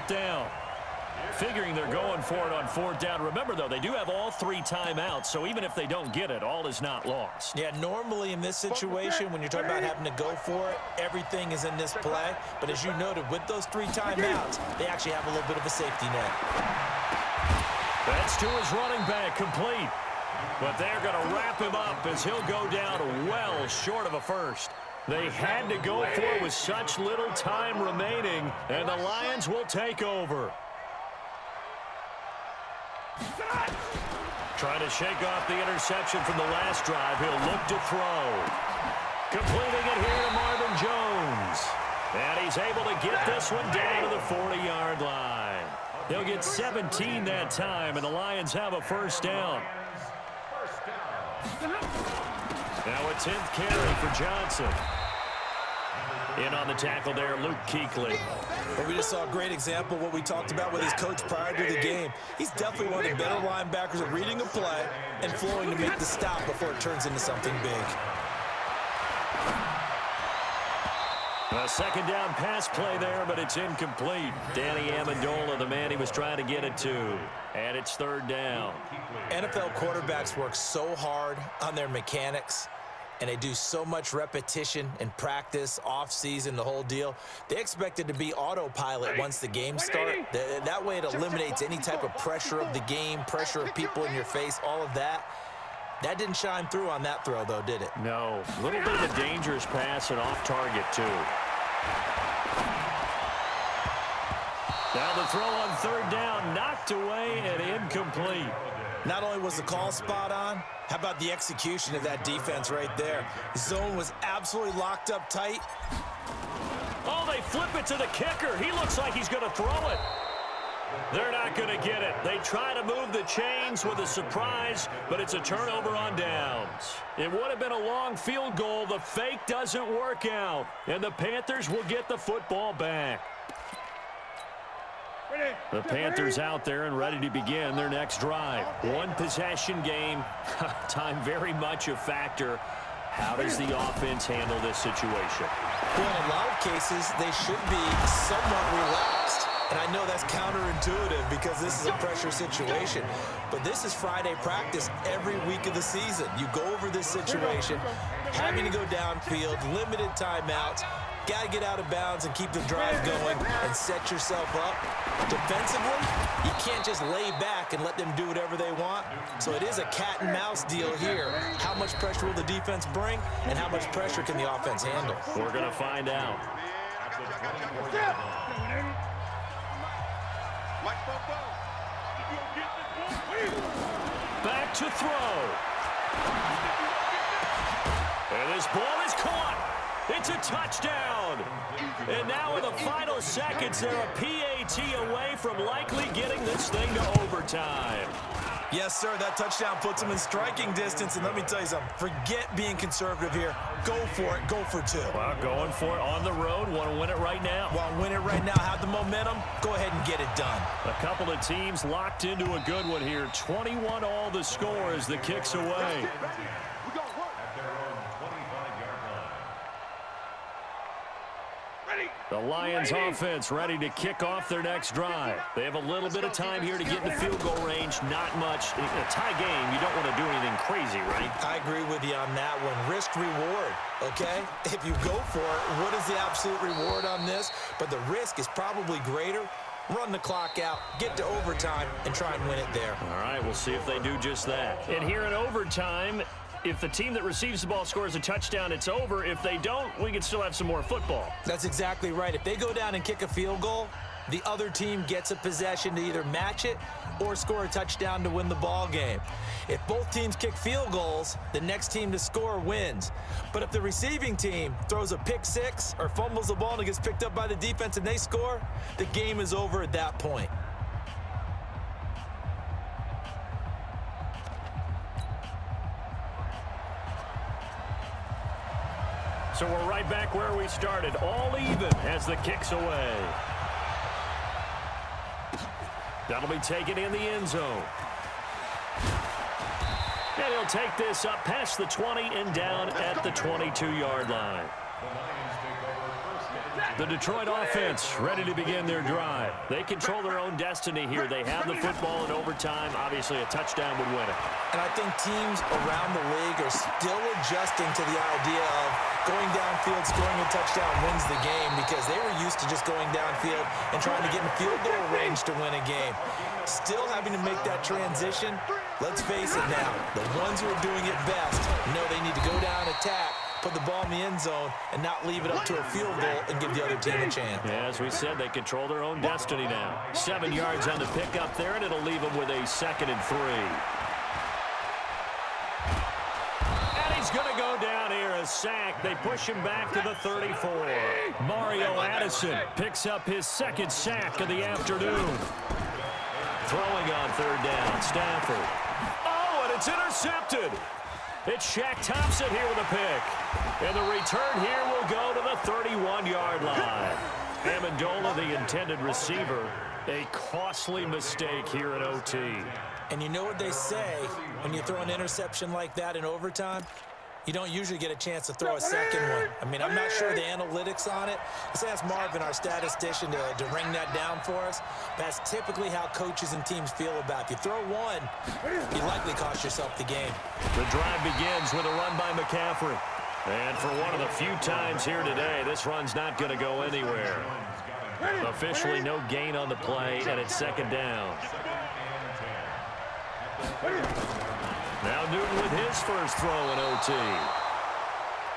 fourth down. Figuring they're going for it on fourth down. Remember, though, they do have all 3 timeouts, so even if they don't get it, all is not lost. Yeah, normally in this situation, when you're talking about having to go for it, everything is in this play. But as you noted, with those 3 timeouts, they actually have a little bit of a safety net. That's to his running back, complete. But they're going to wrap him up as he'll go down well short of a first. They had to go for it with such little time remaining, and the Lions will take over. Trying to shake off the interception from the last drive. He'll look to throw. Completing it here to Marvin Jones. And he's able to get this one down to the 40-yard line. They'll get 17 that time, and the Lions have a first down. Now a 10th carry for Johnson. In on the tackle there, Luke Kuechly. Well, we just saw a great example of what we talked about with his coach prior to the game. He's definitely one of the better linebackers at reading a play and flowing to make the stop before it turns into something big. A second down pass play there, but it's incomplete. Danny Amendola, the man he was trying to get it to. And it's third down. NFL quarterbacks work so hard on their mechanics, and they do so much repetition and practice, off-season, the whole deal. They expect it to be autopilot once the games start. That way it eliminates any type of pressure of the game, pressure of people in your face, all of that. That didn't shine through on that throw, though, did it? No. A little bit of a dangerous pass and off target, too. Now the throw on third down, knocked away and incomplete. Not only was the call spot on, how about the execution of that defense right there? Zone was absolutely locked up tight. Oh, they flip it to the kicker. He looks like he's going to throw it. They're not going to get it. They try to move the chains with a surprise, but it's a turnover on downs. It would have been a long field goal. The fake doesn't work out, and the Panthers will get the football back. The Panthers out there and ready to begin their next drive. One possession game. Time very much a factor. How does the offense handle this situation? Well, in a lot of cases, they should be somewhat relaxed. And I know that's counterintuitive because this is a pressure situation. But this is Friday practice every week of the season. You go over this situation, having to go downfield, limited timeouts. Got to get out of bounds and keep the drive going and set yourself up. Defensively, you can't just lay back and let them do whatever they want. So it is a cat and mouse deal here. How much pressure will the defense bring, and how much pressure can the offense handle? We're going to find out. Back to throw. And this ball is caught. It's a touchdown. And now in the final seconds, they're a PAT away from likely getting this thing to overtime. Yes, sir, that touchdown puts them in striking distance. And let me tell you something, forget being conservative here. Go for it, go for two. Well, going for it on the road. Want to win it right now. Want to win it right now, have the momentum, go ahead and get it done. A couple of teams locked into a good one here. 21 all the score as the kick's away. The Lions offense ready to kick off their next drive. They have a little bit of time here to get in the field goal range. Not much. In a tie game, you don't want to do anything crazy, right? I agree with you on that one. Risk-reward, okay? If you go for it, what is the absolute reward on this? But the risk is probably greater. Run the clock out, get to overtime, and try and win it there. All right, we'll see if they do just that. And here in overtime, if the team that receives the ball scores a touchdown, it's over. If they don't, we can still have some more football. That's exactly right. If they go down and kick a field goal, the other team gets a possession to either match it or score a touchdown to win the ball game. If both teams kick field goals, the next team to score wins. But if the receiving team throws a pick six or fumbles the ball and it gets picked up by the defense and they score, the game is over at that point. So we're right back where we started, all even as the kick's away. That'll be taken in the end zone. And he'll take this up past the 20 and down at the 22-yard line. The Detroit offense ready to begin their drive. They control their own destiny here. They have the football in overtime. Obviously, a touchdown would win it. And I think teams around the league are still adjusting to the idea of going downfield, scoring a touchdown wins the game, because they were used to just going downfield and trying to get in field goal range to win a game. Still having to make that transition. Let's face it now, the ones who are doing it best know they need to go down, attack, put the ball in the end zone, and not leave it up to a field goal and give the other team a chance. Yeah, as we said, they control their own destiny now. 7 yards on the pickup there, and it'll leave them with a 2nd and 3. And he's going to go down here, a sack. They push him back to the 34. Mario Addison picks up his 2nd sack of the afternoon. Throwing on 3rd down, Stafford. Oh, and it's intercepted. It's Shaq Thompson here with a pick. And the return here will go to the 31-yard line. Amendola, the intended receiver. A costly mistake here in OT. And you know what they say, when you throw an interception like that in overtime, you don't usually get a chance to throw a second one. I mean, I'm not sure the analytics on it. Let's ask Marvin, our statistician, to ring that down for us. That's typically how coaches and teams feel about it. If you throw one, you likely cost yourself the game. The drive begins with a run by McCaffrey. And for one of the few times here today, this run's not going to go anywhere. Officially no gain on the play, and it's 2nd down. Now Newton with his first throw in OT.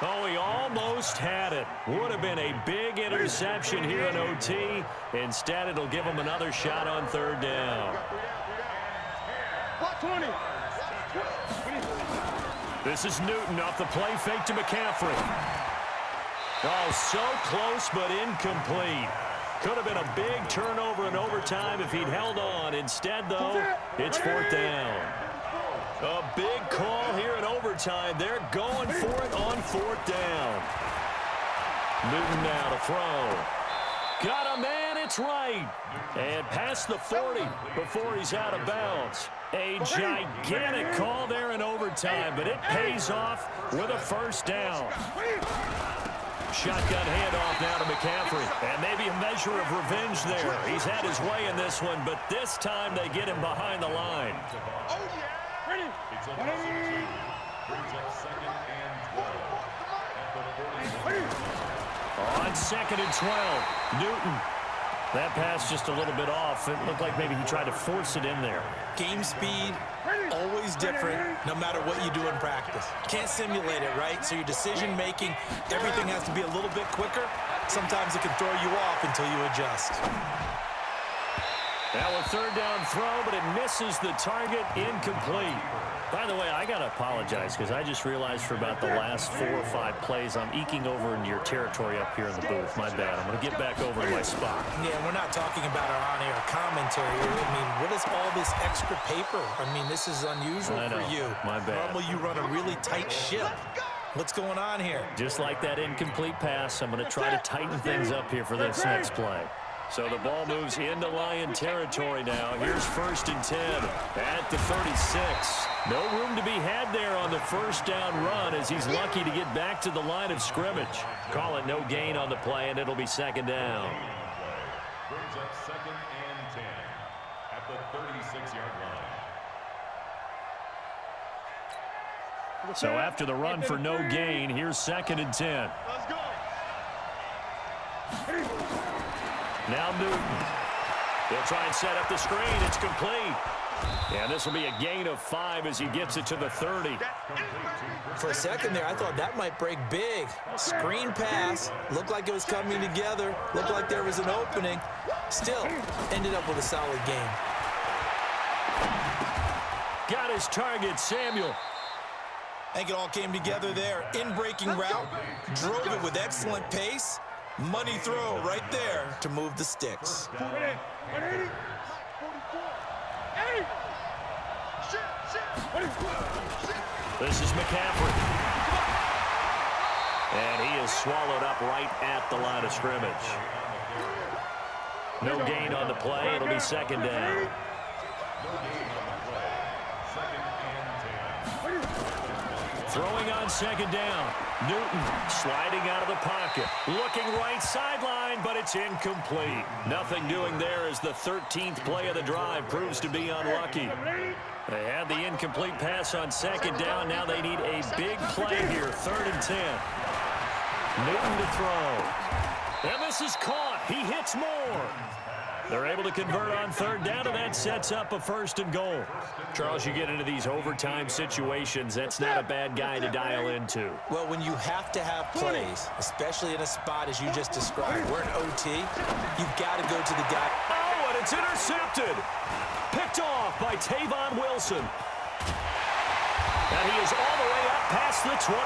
Oh, he almost had it. Would have been a big interception here in OT. Instead, it'll give him another shot on 3rd down. This is Newton off the play fake to McCaffrey. Oh, so close but incomplete. Could have been a big turnover in overtime if he'd held on. Instead, though, it's 4th down. A big call here in overtime. They're going for it on 4th down. Newton now to throw. Got a man, it's right. And past the 40 before he's out of bounds. A gigantic call there in overtime, but it pays off with a 1st down. Shotgun handoff now to McCaffrey. And maybe a measure of revenge there. He's had his way in this one, but this time they get him behind the line. On 2nd and 12, Newton. That pass just a little bit off. It looked like maybe he tried to force it in there. Game speed, always different, no matter what you do in practice. Can't simulate it, right? So your decision-making, everything has to be a little bit quicker. Sometimes it can throw you off until you adjust. Now a 3rd down throw, but it misses the target, incomplete. By the way, I got to apologize because I just realized for about the last 4 or 5 plays, I'm eking over into your territory up here in the booth. My bad. I'm going to get back over to my spot. Yeah, we're not talking about our on-air commentary. I mean, what is all this extra paper? I mean, this is unusual for you. My bad. Normally you run a really tight ship. What's going on here? Just like that incomplete pass, I'm going to try to tighten things up here for this next play. So the ball moves into Lion territory now. Here's 1st and 10 at the 36. No room to be had there on the 1st down run as he's lucky to get back to the line of scrimmage. Call it no gain on the play, and it'll be 2nd down. Brings up 2nd and 10 at the 36-yard line. So after the run for no gain, here's 2nd and 10. Let's go. Now Newton. They'll try and set up the screen. It's complete. And this will be a gain of 5 as he gets it to the 30. For a second there, I thought that might break big. Screen pass. Looked like it was coming together. Looked like there was an opening. Still, ended up with a solid game. Got his target, Samuel. I think it all came together there. In-breaking route. Drove it with excellent pace. Money throw right there to move the sticks. This is McCaffrey. And he is swallowed up right at the line of scrimmage. No gain on the play. It'll be 2nd down. Throwing on second down. Newton sliding out of the pocket. Looking right sideline, but it's incomplete. Nothing doing there as the 13th play of the drive proves to be unlucky. They had the incomplete pass on second down. Now they need a big play here, 3rd and 10. Newton to throw. And this is caught. He hits more. They're able to convert on 3rd down, and that sets up a 1st and goal. Charles, you get into these overtime situations, that's not a bad guy to dial into. Well, when you have to have plays, especially in a spot as you just described, we're in OT, you've got to go to the guy. Oh, and it's intercepted. Picked off by Tavon Wilson. And he is all the way up past the 25.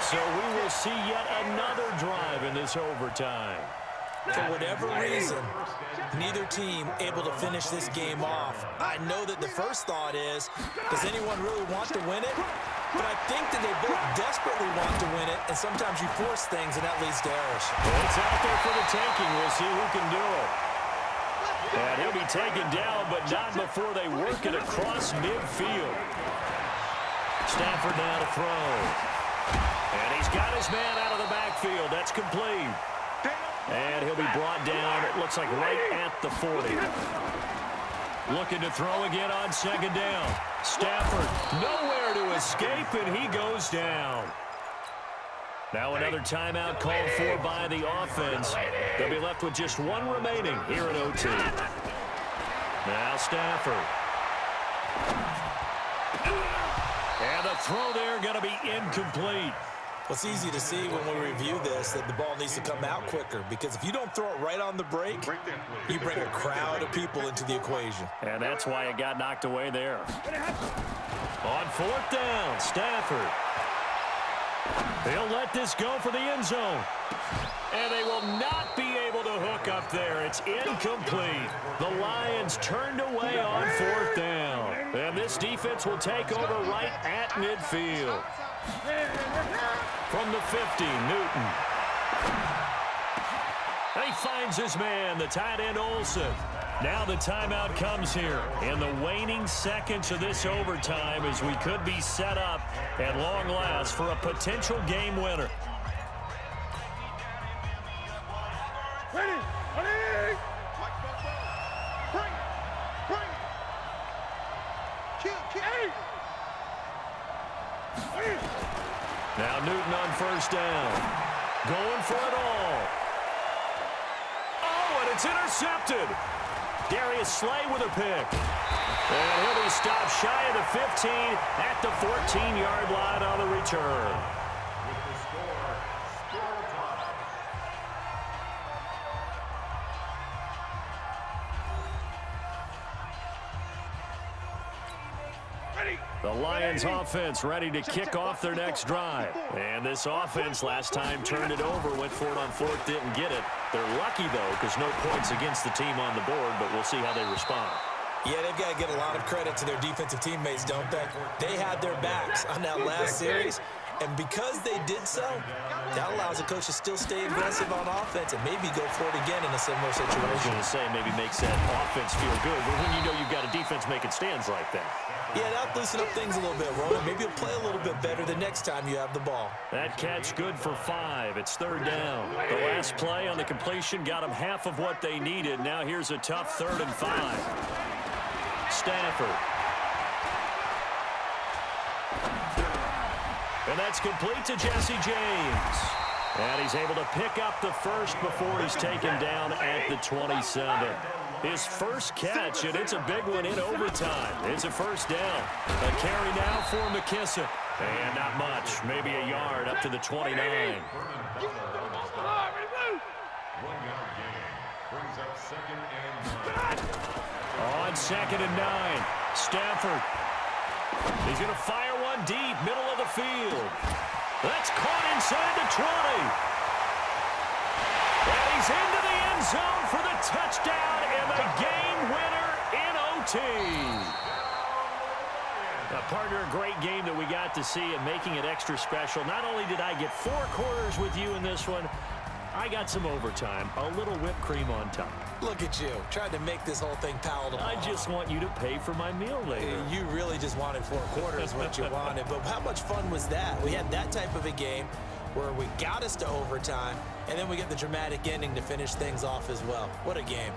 So we will see yet another drive in this overtime. For whatever reason, neither team able to finish this game off. I know that the first thought is, does anyone really want to win it? But I think that they both desperately want to win it, and sometimes you force things, and that leads to errors. It's out there for the taking. We'll see who can do it. And he'll be taken down, but not before they work it across midfield. Stafford now to throw. And he's got his man out of the backfield. That's complete. And he'll be brought down, it looks like right at the 40. Looking to throw again on second down. Stafford nowhere to escape, and he goes down. Now another timeout called for by the offense. They'll be left with just one remaining here at OT. Now Stafford. And the throw there going to be incomplete. Well, it's easy to see when we review this that the ball needs to come out quicker, because if you don't throw it right on the break, you bring a crowd of people into the equation. And that's why it got knocked away there. On 4th down, Stafford. They'll let this go for the end zone. And they will not be able to hook up there. It's incomplete. The Lions turned away on 4th down. And this defense will take over right at midfield. From the 50, Newton. And he finds his man, the tight end Olsen. Now the timeout comes here in the waning seconds of this overtime, as we could be set up at long last for a potential game winner. Now Newton on 1st down. Going for it all. Oh, and it's intercepted. Darius Slay with a pick. And he'll be stopped shy of the 15 at the 14-yard line on the return. With the score time. The Lions offense ready to kick off their next drive. And this offense last time turned it over, went for it on 4th, didn't get it. They're lucky, though, because no points against the team on the board, but we'll see how they respond. Yeah, they've got to get a lot of credit to their defensive teammates, don't they? They had their backs on that last series, and because they did so, that allows the coach to still stay aggressive on offense and maybe go for it again in a similar I was situation. going to say maybe makes that offense feel good, but when you know you've got a defense making stands like that. Yeah, that'll loosen up things a little bit, Roman. Maybe you'll play a little bit better the next time you have the ball. That catch good for 5. It's 3rd down. The last play on the completion got them half of what they needed. Now here's a tough 3rd and 5. Stafford. And that's complete to Jesse James. And he's able to pick up the first before he's taken down at the 27. His first catch, and it's a big one in overtime. It's a 1st down. A carry now for McKissick. And not much, maybe a yard up to the 29. 1 yard gain. Brings up 2nd and 9. On 2nd and 9, Stafford. He's going to fire one deep, middle of the field. That's caught inside the 20. And he's into the end zone for the touchdown and the game winner in OT. Partner, a great game that we got to see and making it extra special. Not only did I get 4 quarters with you in this one, I got some overtime, a little whipped cream on top. Look at you, trying to make this whole thing palatable. I just want you to pay for my meal later. You really just wanted 4 quarters what you wanted. But how much fun was that? We had that type of a game where we got us to overtime, and then we get the dramatic ending to finish things off as well. What a game.